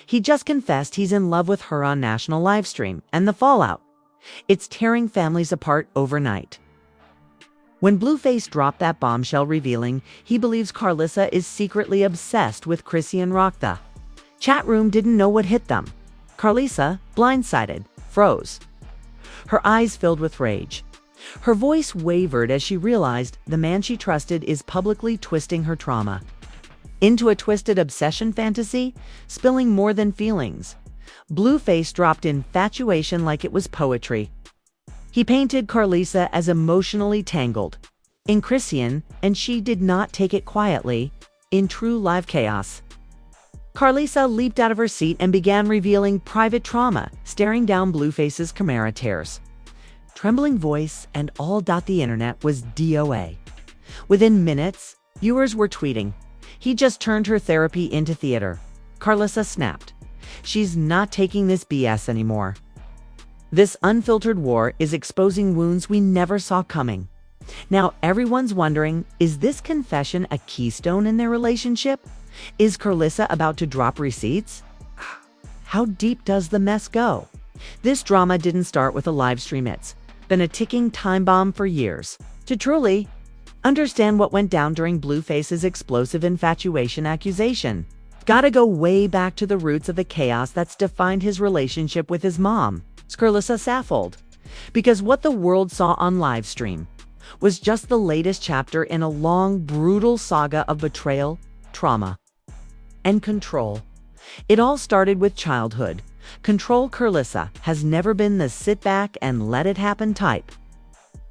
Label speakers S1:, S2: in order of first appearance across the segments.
S1: He just confessed he's in love with her on national livestream, and the fallout. It's tearing families apart overnight. When Blueface dropped that bombshell revealing he believes Karlissa is secretly obsessed with Chriseanrock, the chat room didn't know what hit them. Karlissa, blindsided, froze. Her eyes filled with rage. Her voice wavered as she realized the man she trusted is publicly twisting her trauma into a twisted obsession fantasy, spilling more than feelings. Blueface dropped infatuation like it was poetry. He painted Karlissa as emotionally tangled in Chrisean, and she did not take it quietly, in true live chaos. Karlissa leaped out of her seat and began revealing private trauma, staring down Blueface's chimera tears. Trembling voice and all. The internet was DOA. Within minutes, viewers were tweeting, "He just turned her therapy into theater." Karlissa snapped. She's not taking this BS anymore. This unfiltered war is exposing wounds we never saw coming. Now everyone's wondering, is this confession a keystone in their relationship? Is Karlissa about to drop receipts? How deep does the mess go? This drama didn't start with a live stream. It's been a ticking time bomb for years. To truly understand what went down during Blueface's explosive infatuation accusation, gotta go way back to the roots of the chaos that's defined his relationship with his mom, Karlissa Saffold. Because what the world saw on livestream was just the latest chapter in a long, brutal saga of betrayal, trauma, and control. It all started with childhood. Control. Karlissa has never been the sit back and let it happen type.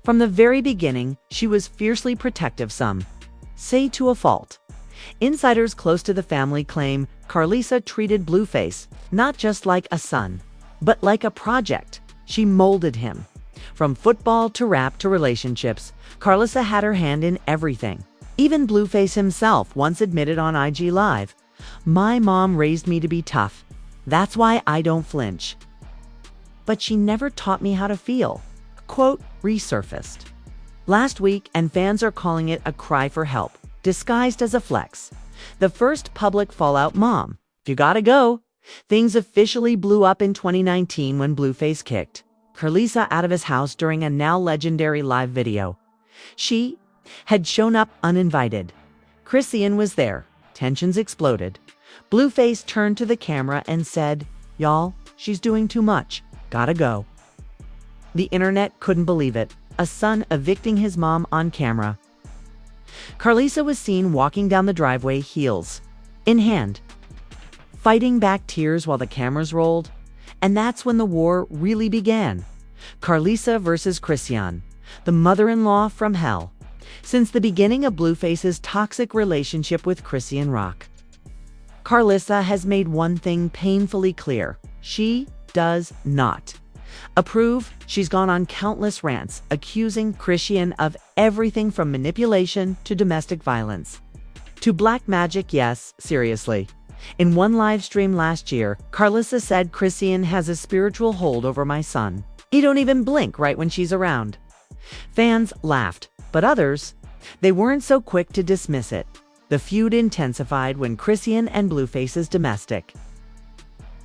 S1: From the very beginning, she was fiercely protective, some say to a fault. Insiders close to the family claim Karlissa treated Blueface not just like a son, but like a project. She molded him. From football to rap to relationships, Karlissa had her hand in everything. Even Blueface himself once admitted on IG Live, "My mom raised me to be tough. That's why I don't flinch. But she never taught me how to feel." Quote resurfaced last week, and fans are calling it a cry for help, disguised as a flex. The first public fallout. Mom, you gotta go. Things officially blew up in 2019 when Blueface kicked Karlissa out of his house during a now legendary live video. She had shown up uninvited. Chrisean was there. Tensions exploded. Blueface turned to the camera and said, "Y'all, she's doing too much. Gotta go." The internet couldn't believe it. A son evicting his mom on camera. Karlissa was seen walking down the driveway, heels in hand, fighting back tears while the cameras rolled. And that's when the war really began. Karlissa versus Chrisean, the mother-in-law from hell. Since the beginning of Blueface's toxic relationship with Chriseanrock, Karlissa has made one thing painfully clear. She does not approve. She's gone on countless rants, accusing Chrisean of everything from manipulation to domestic violence to black magic. Yes, seriously. In one live stream last year, Karlissa said Chrisean has a spiritual hold over my son. He don't even blink right when she's around. Fans laughed, but others, they weren't so quick to dismiss it. The feud intensified when Chrisean and Blueface's domestic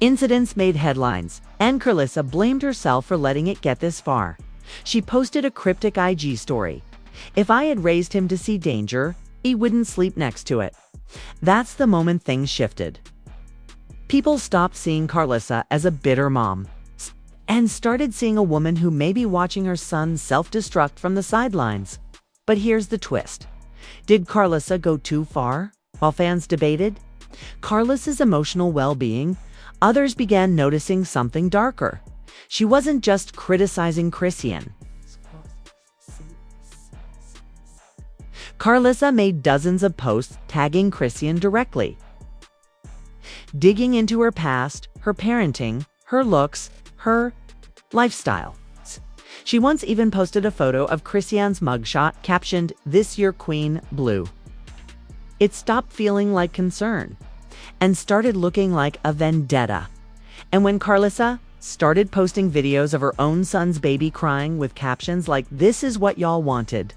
S1: incidents made headlines, and Karlissa blamed herself for letting it get this far. She posted a cryptic IG story. "If I had raised him to see danger, he wouldn't sleep next to it." That's the moment things shifted. People stopped seeing Karlissa as a bitter mom and started seeing a woman who may be watching her son self-destruct from the sidelines. But here's the twist. Did Karlissa go too far? While fans debated Karlissa's emotional well-being, others began noticing something darker. She wasn't just criticizing Chrisean. Karlissa made dozens of posts tagging Chrisean directly, digging into her past, her parenting, her looks, her lifestyle. She once even posted a photo of Chrisean's mugshot captioned, "This Your Queen, Blue." It stopped feeling like concern and started looking like a vendetta. And when Karlissa started posting videos of her own son's baby crying with captions like, "This is what y'all wanted,"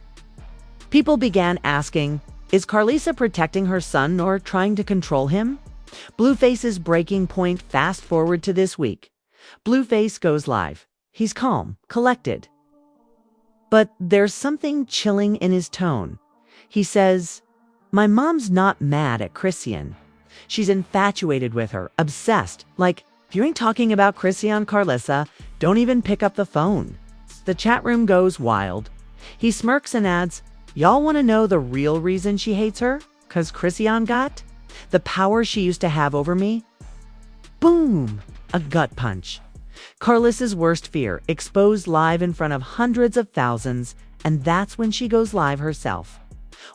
S1: people began asking, is Karlissa protecting her son or trying to control him? Blueface's breaking point fast forward to this week. Blueface goes live. He's calm, collected. But there's something chilling in his tone. He says, "My mom's not mad at Chrisean. She's infatuated with her, obsessed. Like, if you ain't talking about Chrisean, Karlissa, don't even pick up the phone." The chat room goes wild. He smirks and adds, "Y'all want to know the real reason she hates her? 'Cause Chrisean got the power she used to have over me?" Boom! A gut punch. Karlissa's worst fear, exposed live in front of hundreds of thousands, and that's when she goes live herself.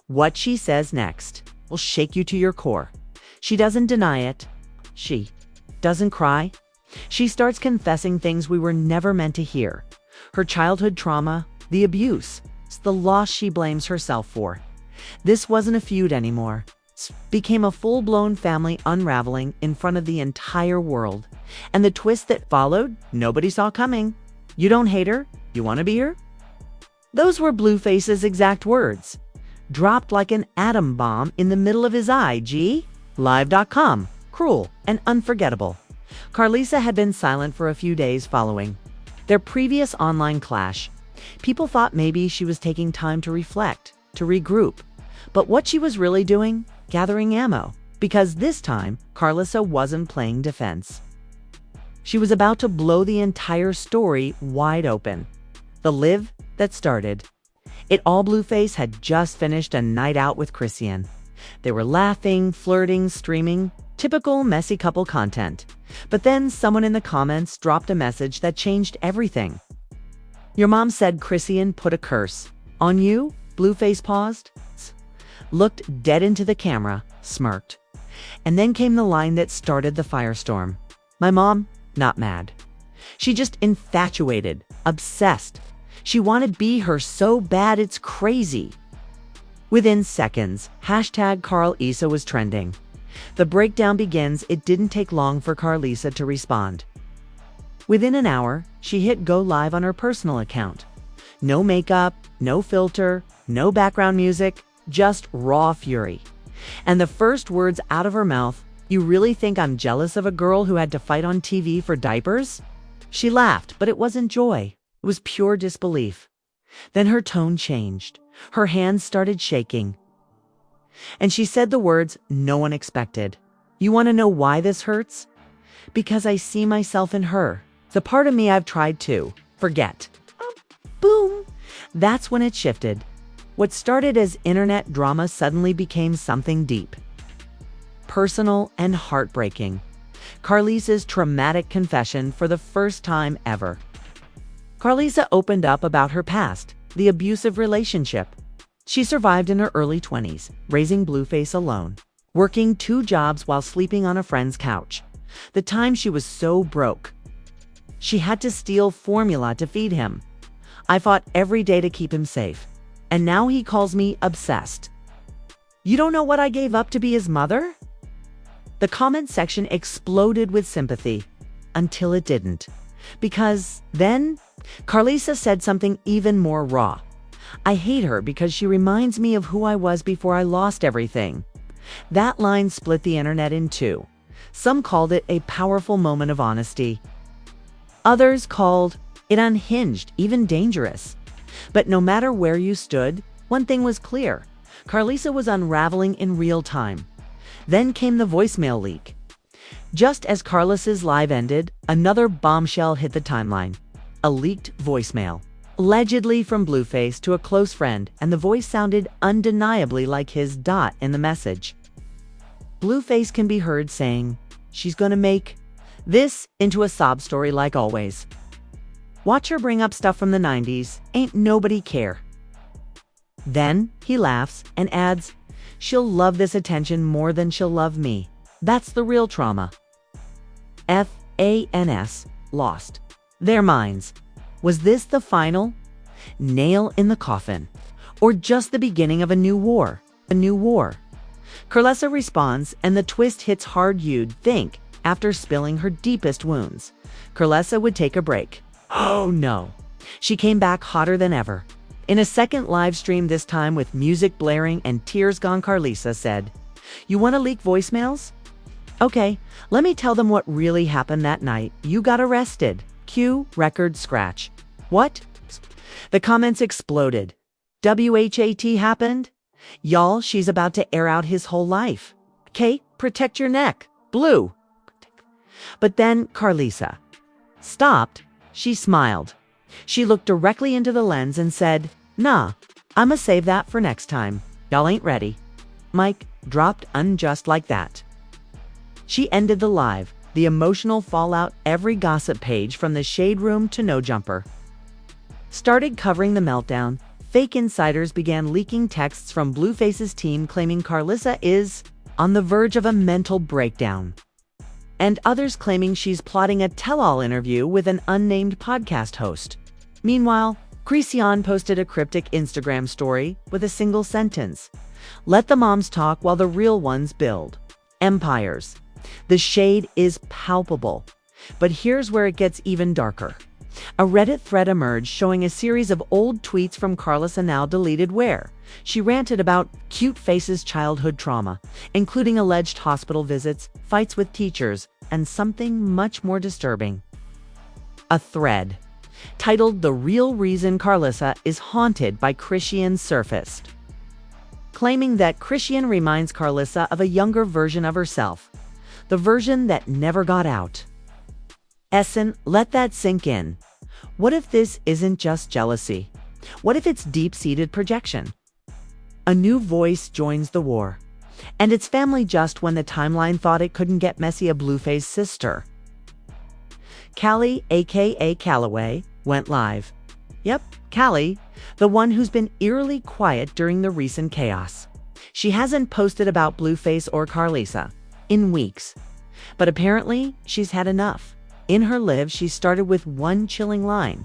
S1: What she says next will shake you to your core. She doesn't deny it. She doesn't cry. She starts confessing things we were never meant to hear. Her childhood trauma, the abuse, the loss she blames herself for. This wasn't a feud anymore. It became a full-blown family unraveling in front of the entire world. And the twist that followed, nobody saw coming. You don't hate her? You want to be her? Those were Blueface's exact words. Dropped like an atom bomb in the middle of his IG. Live.com. Cruel and unforgettable. Karlissa had been silent for a few days following their previous online clash. People thought maybe she was taking time to reflect, to regroup. But what she was really doing? Gathering ammo. Because this time, Karlissa wasn't playing defense. She was about to blow the entire story wide open. The live that started. It all Blueface had just finished a night out with Chrisean. They were laughing, flirting, streaming. Typical messy couple content. But then someone in the comments dropped a message that changed everything. "Your mom said Chrisean put a curse on you?" Blueface paused, looked dead into the camera, smirked. And then came the line that started the firestorm. "My mom, not mad. She just infatuated, obsessed. She wanted be her so bad it's crazy." Within seconds, #Karlissa was trending. The breakdown begins. It didn't take long for Karlissa to respond. Within an hour, she hit go live on her personal account. No makeup, no filter, no background music, just raw fury. And the first words out of her mouth, "You really think I'm jealous of a girl who had to fight on TV for diapers?" She laughed, but it wasn't joy. It was pure disbelief. Then her tone changed. Her hands started shaking. And she said the words no one expected. "You want to know why this hurts? Because I see myself in her. The part of me I've tried to forget." Boom! That's when it shifted. What started as internet drama suddenly became something deep. Personal and heartbreaking. Karlissa's traumatic confession for the first time ever. Karlissa opened up about her past, the abusive relationship. She survived in her early 20s, raising Blueface alone, working 2 jobs while sleeping on a friend's couch. The time she was so broke, she had to steal formula to feed him. "I fought every day to keep him safe. And now he calls me obsessed. You don't know what I gave up to be his mother?" The comment section exploded with sympathy, until it didn't. Because then, Karlissa said something even more raw. "I hate her because she reminds me of who I was before I lost everything." That line split the internet in two. Some called it a powerful moment of honesty. Others called it unhinged, even dangerous. But no matter where you stood, one thing was clear. Karlissa was unraveling in real time. Then came the voicemail leak. Just as Karlissa's live ended, another bombshell hit the timeline. A leaked voicemail. Allegedly from Blueface to a close friend, and the voice sounded undeniably like his in the message. Blueface can be heard saying, "She's gonna make this into a sob story like always. Watch her bring up stuff from the 90s, ain't nobody care." Then he laughs and adds, "She'll love this attention more than she'll love me. That's the real trauma." FANS lost their minds. Was this the final nail in the coffin? Or just the beginning of a new war? A new war. Karlissa responds, and the twist hits hard. You'd think, after spilling her deepest wounds, Karlissa would take a break. Oh no. She came back hotter than ever. In a second live stream, this time with music blaring and tears gone, Karlissa said, "You want to leak voicemails? Okay, let me tell them what really happened that night. You got arrested. Cue record scratch. What? The comments exploded. WHAT happened? Y'all, she's about to air out his whole life. Kate, protect your neck. Blue. But then Karlissa stopped. She smiled. She looked directly into the lens and said, "Nah, I'ma save that for next time. Y'all ain't ready." Mike dropped unjust like that. She ended the live, the emotional fallout every gossip page from the Shade Room to No Jumper started covering the meltdown. Fake insiders began leaking texts from Blueface's team claiming Karlissa is on the verge of a mental breakdown, and others claiming she's plotting a tell-all interview with an unnamed podcast host. Meanwhile, Chrisean posted a cryptic Instagram story with a single sentence: "Let the moms talk while the real ones build empires." The shade is palpable, but here's where it gets even darker. A Reddit thread emerged showing a series of old tweets from Karlissa, now deleted, where she ranted about cute face's childhood trauma, including alleged hospital visits, fights with teachers, and something much more disturbing. A thread titled "The Real Reason Karlissa is Haunted by Chrisean" surfaced, claiming that Chrisean reminds Karlissa of a younger version of herself, the version that never got out. Essen, let that sink in. What if this isn't just jealousy? What if it's deep-seated projection? A new voice joins the war, and it's family just when the timeline thought it couldn't get messy. A Blueface sister, Callie, aka Callaway, went live. Yep, Callie, the one who's been eerily quiet during the recent chaos. She hasn't posted about Blueface or Karlissa in weeks, but apparently she's had enough. In her live, she started with one chilling line: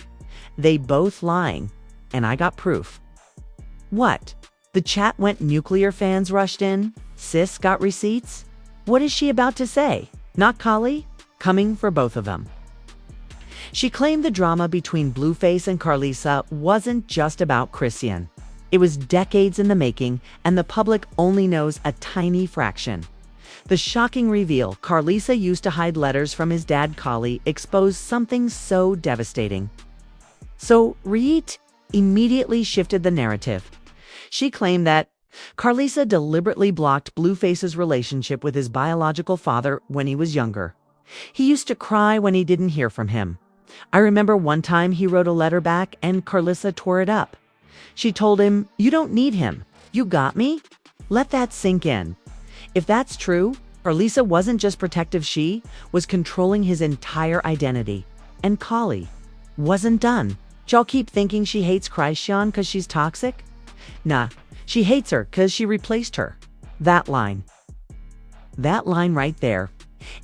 S1: "They both lying, and I got proof." What? The chat went nuclear, fans rushed in, sis got receipts? What is she about to say? Not Callie? Coming for both of them. She claimed the drama between Blueface and Karlissa wasn't just about Chrisean. It was decades in the making, and the public only knows a tiny fraction. The shocking reveal Karlissa used to hide letters from his dad, Callie, exposed something so devastating. So Reet immediately shifted the narrative. She claimed that Karlissa deliberately blocked Blueface's relationship with his biological father when he was younger. He used to cry when he didn't hear from him. I remember one time he wrote a letter back and Karlissa tore it up. She told him, "You don't need him. You got me?" Let that sink in. If that's true, Karlissa wasn't just protective, she was controlling his entire identity. And Callie wasn't done. Y'all keep thinking she hates Chrisean because she's toxic? Nah, she hates her because she replaced her. That line right there,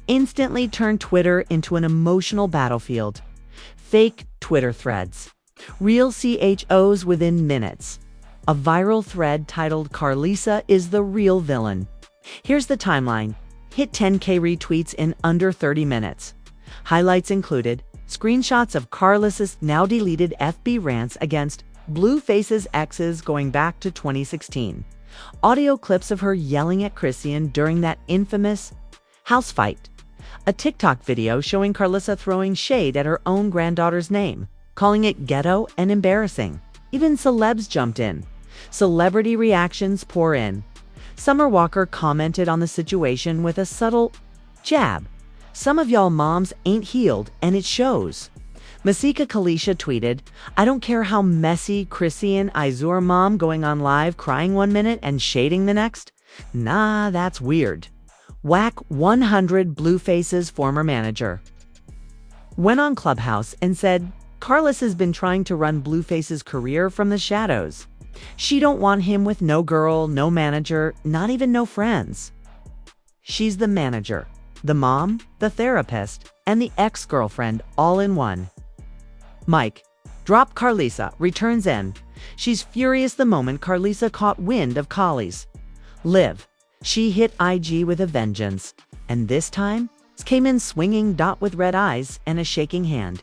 S1: instantly turned Twitter into an emotional battlefield. Fake Twitter threads, real CHOs within minutes. A viral thread titled "Karlissa is the real villain." Here's the timeline. Hit 10K retweets in under 30 minutes. Highlights included screenshots of Karlissa's now deleted FB rants against Blueface's exes going back to 2016. Audio clips of her yelling at Chrisean during that infamous house fight. A TikTok video showing Karlissa throwing shade at her own granddaughter's name, calling it ghetto and embarrassing. Even celebs jumped in. Celebrity reactions pour in. Summer Walker commented on the situation with a subtle jab. "Some of y'all moms ain't healed, and it shows." Masika Kalisha tweeted, "I don't care how messy Chrisean Izur mom going on live crying one minute and shading the next. Nah, that's weird." Whack 100 Blueface's former manager went on Clubhouse and said, "Karlissa's been trying to run Blueface's career from the shadows. She don't want him with no girl, no manager, not even no friends. She's the manager, the mom, the therapist, and the ex-girlfriend all in one." Mike, drop Karlissa, returns in. She's furious the moment Karlissa caught wind of Callie's live. She hit IG with a vengeance, and this time came in swinging, with red eyes and a shaking hand.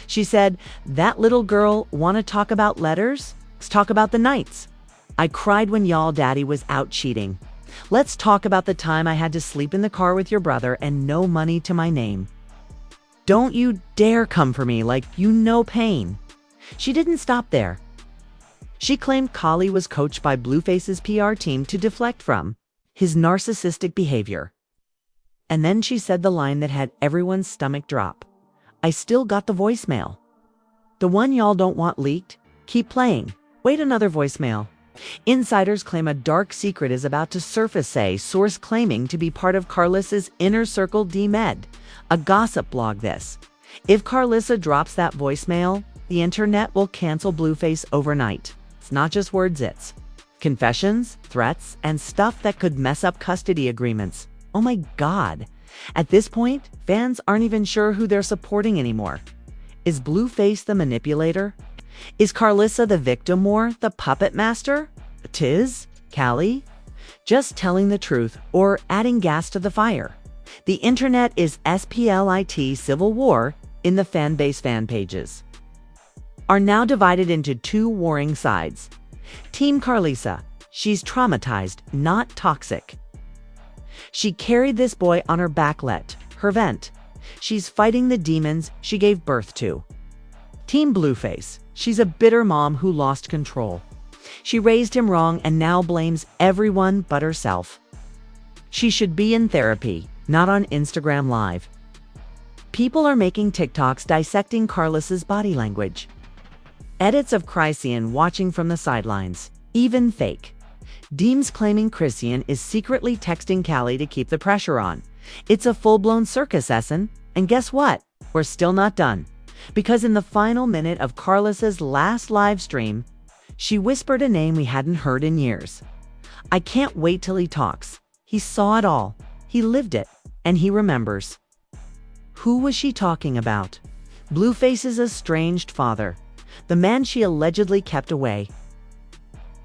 S1: She said, "That little girl wanna talk about letters? Let's talk about the nights. I cried when y'all daddy was out cheating. Let's talk about the time I had to sleep in the car with your brother and no money to my name. Don't you dare come for me like you know pain. She didn't stop there. She claimed Kali was coached by Blueface's PR team to deflect from his narcissistic behavior. And then she said the line that had everyone's stomach drop. I still got the voicemail. The one y'all don't want leaked? Keep playing. Wait, another voicemail. Insiders claim a dark secret is about to surface, a source claiming to be part of Karlissa's Inner Circle DMed, a gossip blog. This. If Karlissa drops that voicemail, the internet will cancel Blueface overnight. It's not just words, it's confessions, threats, and stuff that could mess up custody agreements. Oh my God. At this point, fans aren't even sure who they're supporting anymore. Is Blueface the manipulator? Is Karlissa the victim or the puppet master? Tiz? Callie? Just telling the truth or adding gas to the fire? The internet is split civil war in the fanbase fan pages are now divided into two warring sides. Team Karlissa, she's traumatized, not toxic. She carried this boy on her back, let her vent. She's fighting the demons she gave birth to. Team Blueface, she's a bitter mom who lost control. She raised him wrong and now blames everyone but herself. She should be in therapy, not on Instagram Live. People are making TikToks dissecting Karlissa's body language. Edits of Chrisean watching from the sidelines, even fake. Deems claiming Chrisean is secretly texting Callie to keep the pressure on. It's a full-blown circus, Essen. And guess what? We're still not done. Because in the final minute of Karlissa's last live stream, she whispered a name we hadn't heard in years. I can't wait till he talks. He saw it all. He lived it. And he remembers. Who was she talking about? Blueface's estranged father. The man she allegedly kept away.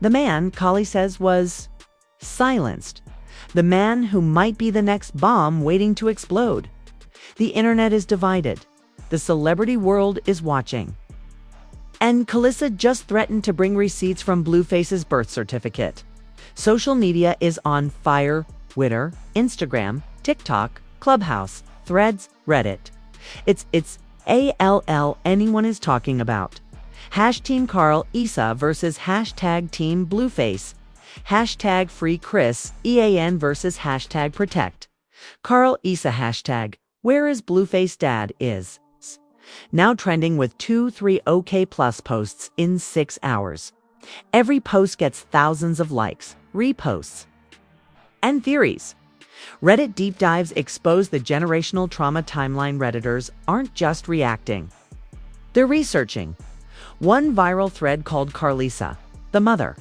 S1: The man, Kali says, was silenced. The man who might be the next bomb waiting to explode. The internet is divided. The celebrity world is watching. And Karlissa just threatened to bring receipts from Blueface's birth certificate. Social media is on fire. Twitter, Instagram, TikTok, Clubhouse, Threads, Reddit. It's ALL anyone is talking about. Team Karlissa versus Team Blueface. Free Chris, EAN versus Protect. Karlissa where is Blueface dad is now trending with 2-3 OK plus posts in 6 hours. Every post gets thousands of likes, reposts, and theories. Reddit deep dives expose the generational trauma timeline. Redditors aren't just reacting. They're researching. One viral thread called Karlissa, the mother,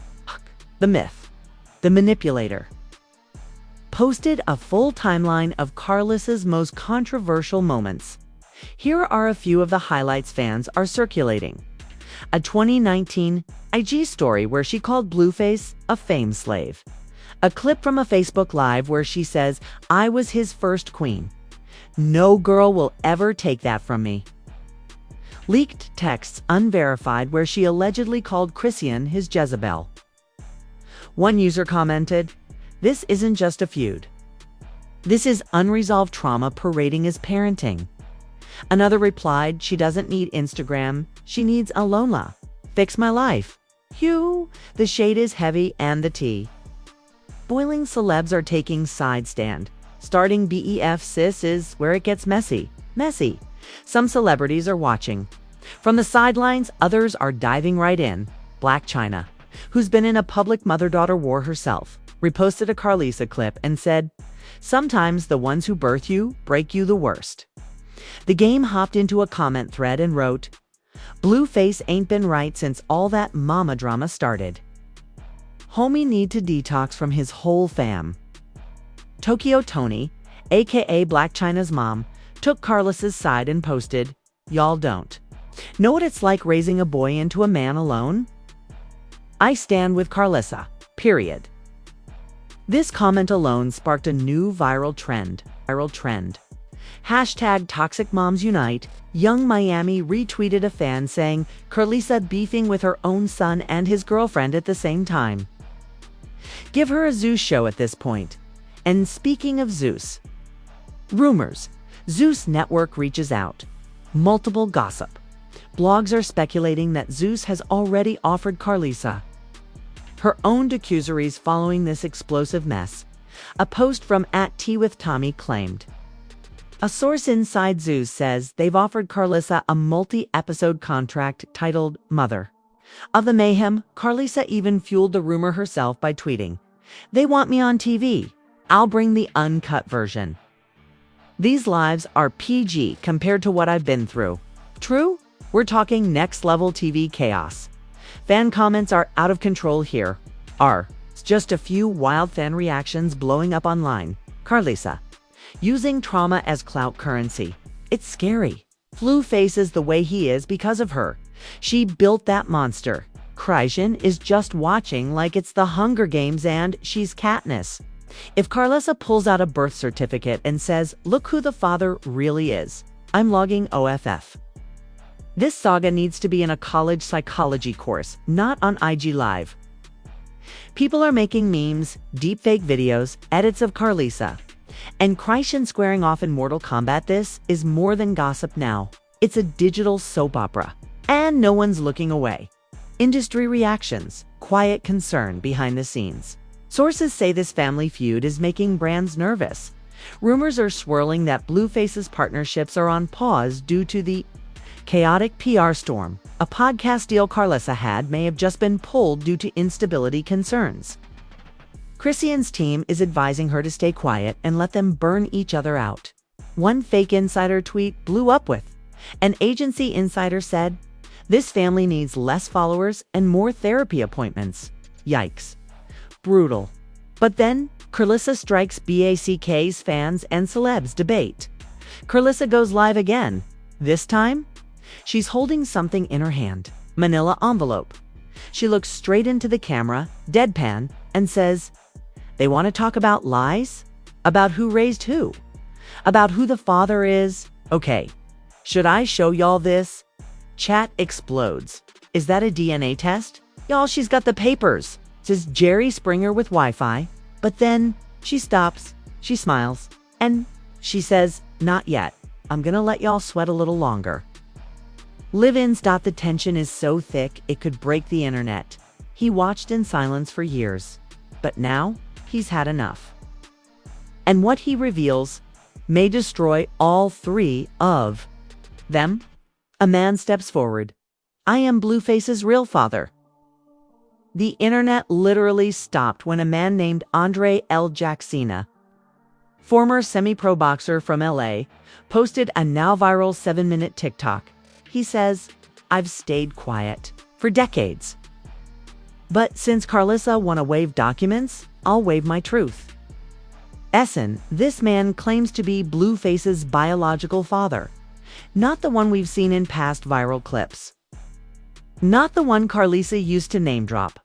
S1: the myth, the manipulator, posted a full timeline of Karlissa's most controversial moments. Here are a few of the highlights fans are circulating. A 2019 IG story where she called Blueface a fame slave. A clip from a Facebook Live where she says, I was his first queen. No girl will ever take that from me. Leaked texts unverified where she allegedly called Chrisean his Jezebel. One user commented, this isn't just a feud. This is unresolved trauma parading as parenting. Another replied, she doesn't need Instagram, she needs Alona. Fix my life. Phew, the shade is heavy and the tea. Boiling celebs are taking side stand. Starting BEF sis is where it gets messy. Messy. Some celebrities are watching. From the sidelines, others are diving right in. Black China, who's been in a public mother-daughter war herself, reposted a Karlissa clip and said, sometimes the ones who birth you break you the worst. The game hopped into a comment thread and wrote, Blueface ain't been right since all that mama drama started. Homie need to detox from his whole fam. Tokyo Tony, aka Black China's mom, took Karlissa's side and posted, y'all don't know what it's like raising a boy into a man alone? I stand with Karlissa, period. This comment alone sparked a new viral trend. Toxic Moms Unite. Young Miami retweeted a fan saying Karlissa beefing with her own son and his girlfriend at the same time. Give her a Zeus show at this point. And speaking of Zeus, rumors. Zeus Network reaches out. Multiple gossip. Blogs are speculating that Zeus has already offered Karlissa her own accusaries following this explosive mess. A post from @TeaWithTommy claimed. A source inside Zeus says they've offered Karlissa a multi-episode contract titled Mother of the Mayhem. Karlissa even fueled the rumor herself by tweeting, "They want me on TV. I'll bring the uncut version. These lives are PG compared to what I've been through." True? We're talking next-level TV chaos. Fan comments are out of control here. It's just a few wild fan reactions blowing up online. Karlissa using trauma as clout currency. It's scary. Blueface is the way he is because of her. She built that monster. Chrisean is just watching like it's the Hunger Games and she's Katniss. If Karlissa pulls out a birth certificate and says, "Look who the father really is," I'm logging OFF. This saga needs to be in a college psychology course, not on IG Live. People are making memes, deepfake videos, edits of Karlissa. And Chrisean squaring off in Mortal Kombat. This is more than gossip now. It's a digital soap opera. And no one's looking away. Industry reactions, quiet concern behind the scenes. Sources say this family feud is making brands nervous. Rumors are swirling that Blueface's partnerships are on pause due to the chaotic PR storm. A podcast deal Karlissa had may have just been pulled due to instability concerns. Chrisean's team is advising her to stay quiet and let them burn each other out. One fake insider tweet blew up with. An agency insider said, "This family needs less followers and more therapy appointments." Yikes. Brutal. But then, Karlissa strikes BACK's fans and celebs debate. Karlissa goes live again. This time, she's holding something in her hand. Manila envelope. She looks straight into the camera, deadpan, and says, "They want to talk about lies? About who raised who? About who the father is? Okay, should I show y'all this?" Chat explodes. "Is that a DNA test? Y'all, she's got the papers," says Jerry Springer with Wi-Fi. But then she stops, she smiles, and she says, "Not yet. I'm gonna let y'all sweat a little longer." Live-ins. The tension is so thick it could break the internet. He watched in silence for years, but now he's had enough. And what he reveals may destroy all three of them. A man steps forward. "I am Blueface's real father." The internet literally stopped when a man named Andre L. Jacksina, former semi-pro boxer from LA, posted a now viral 7-minute TikTok. He says, "I've stayed quiet for decades. But since Karlissa want to waive documents, I'll waive my truth." Essen, this man claims to be Blueface's biological father. Not the one we've seen in past viral clips. Not the one Karlissa used to name drop.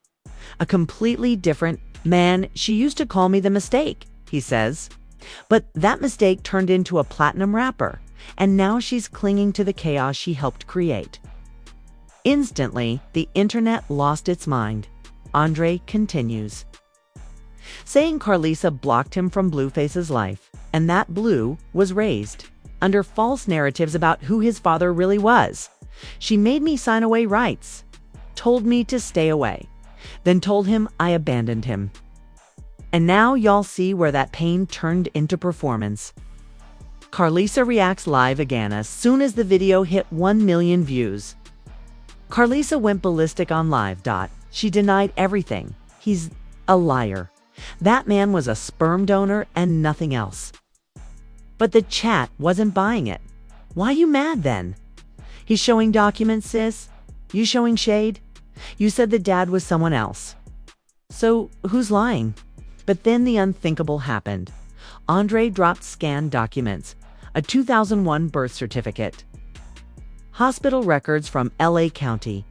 S1: A completely different man. "She used to call me the mistake," he says. But that mistake turned into a platinum rapper, and now she's clinging to the chaos she helped create. Instantly, the internet lost its mind. Andre continues, saying Karlissa blocked him from Blueface's life, and that Blue was raised under false narratives about who his father really was. "She made me sign away rights, told me to stay away, then told him I abandoned him." And now y'all see where that pain turned into performance. Karlissa reacts live again as soon as the video hit 1 million views. Karlissa went ballistic on live. She denied everything. "He's a liar. That man was a sperm donor and nothing else." But the chat wasn't buying it. "Why you mad then? He's showing documents, sis. You showing shade? You said the dad was someone else. So who's lying?" But then the unthinkable happened. Andre dropped scanned documents, a 2001 birth certificate, hospital records from LA County,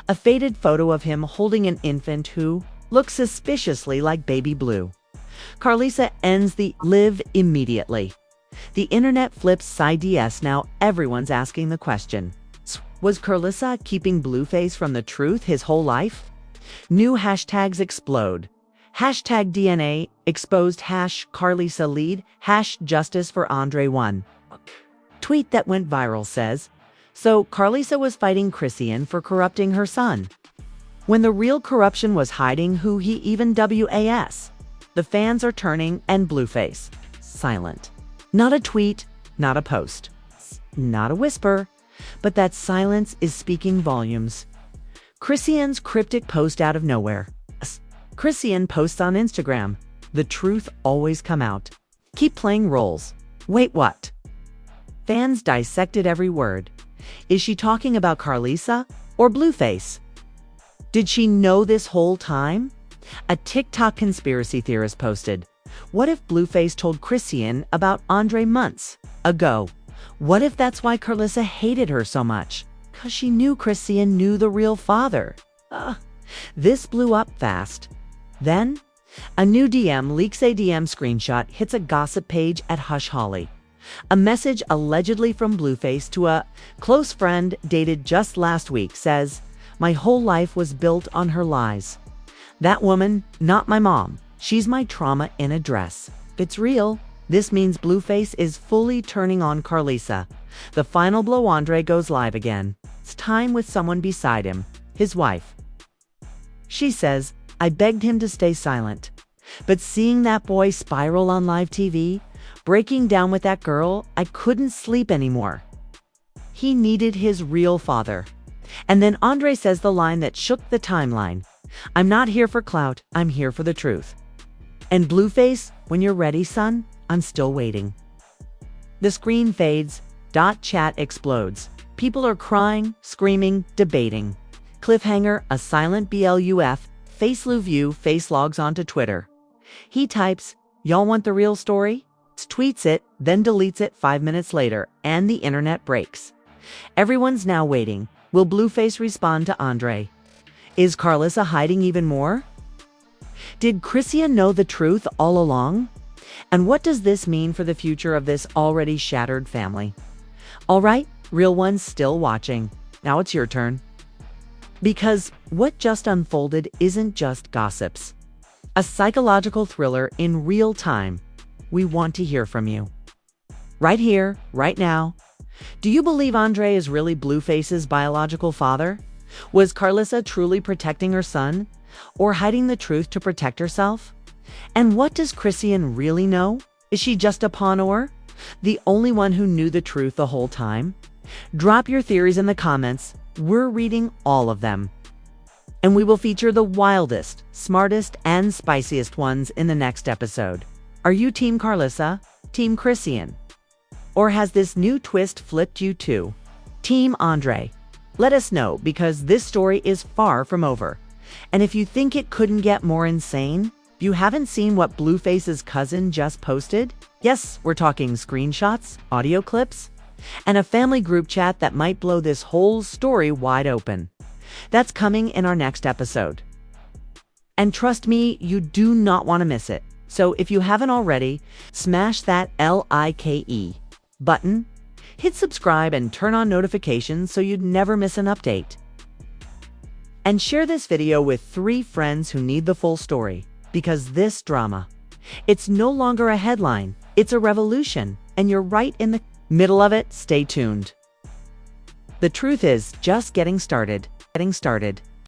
S1: a faded photo of him holding an infant who looks suspiciously like baby Blue. Karlissa ends the live immediately. The internet flips sides. Now everyone's asking the question, was Karlissa keeping Blueface from the truth his whole life? New hashtags explode. Hashtag DNA exposed #Karlissa lead #justice for Andre 1. Tweet that went viral says, so Karlissa was fighting Chrisean for corrupting her son, when the real corruption was hiding who he even was. The fans are turning and Blueface silent. Not a tweet, not a post, not a whisper, but that silence is speaking volumes. Chrisean's cryptic post out of nowhere. Chrisean posts on Instagram. The truth always come out. Keep playing roles. Wait, what? Fans dissected every word. Is she talking about Karlissa or Blueface? Did she know this whole time? A TikTok conspiracy theorist posted, what if Blueface told Chrisean about Andre months ago? What if that's why Karlissa hated her so much? 'Cause she knew Chrisean knew the real father. This blew up fast. Then, a new DM leaks. A DM screenshot hits a gossip page at Hush Holly. A message allegedly from Blueface to a close friend dated just last week says, my whole life was built on her lies. That woman, not my mom. She's my trauma in a dress. If it's real, this means Blueface is fully turning on Karlissa. The final blow. Andre goes live again. It's time with someone beside him, his wife. She says, I begged him to stay silent. But seeing that boy spiral on live TV, breaking down with that girl, I couldn't sleep anymore. He needed his real father. And then Andre says the line that shook the timeline. I'm not here for clout, I'm here for the truth. And Blueface, when you're ready, son, I'm still waiting. The screen fades. Chat explodes. People are crying, screaming, debating. Cliffhanger, a silent BLUF, FaceLuView face logs onto Twitter. He types, y'all want the real story? Tweets it, then deletes it 5 minutes later, and the internet breaks. Everyone's now waiting. Will Blueface respond to Andre? Is Karlissa hiding even more? Did Chrisean know the truth all along? And what does this mean for the future of this already shattered family? All right, real ones still watching. Now it's your turn. Because what just unfolded isn't just gossips. A psychological thriller in real time. We want to hear from you. Right here, right now. Do you believe Andre is really Blueface's biological father? Was Karlissa truly protecting her son? Or hiding the truth to protect herself? And what does Chrisean really know? Is she just a pawn or the only one who knew the truth the whole time? Drop your theories in the comments. We're reading all of them. And we will feature the wildest, smartest, and spiciest ones in the next episode. Are you Team Karlissa? Team Chrisean? Or has this new twist flipped you too? Team Andre? Let us know, because this story is far from over. And if you think it couldn't get more insane, if you haven't seen what Blueface's cousin just posted, yes, we're talking screenshots, audio clips, and a family group chat that might blow this whole story wide open. That's coming in our next episode. And trust me, you do not want to miss it. So if you haven't already, smash that like button, hit subscribe, and turn on notifications so you'd never miss an update. And share this video with 3 friends who need the full story, because this drama, it's no longer a headline, it's a revolution, and you're right in the middle of it. Stay tuned. The truth is just getting started.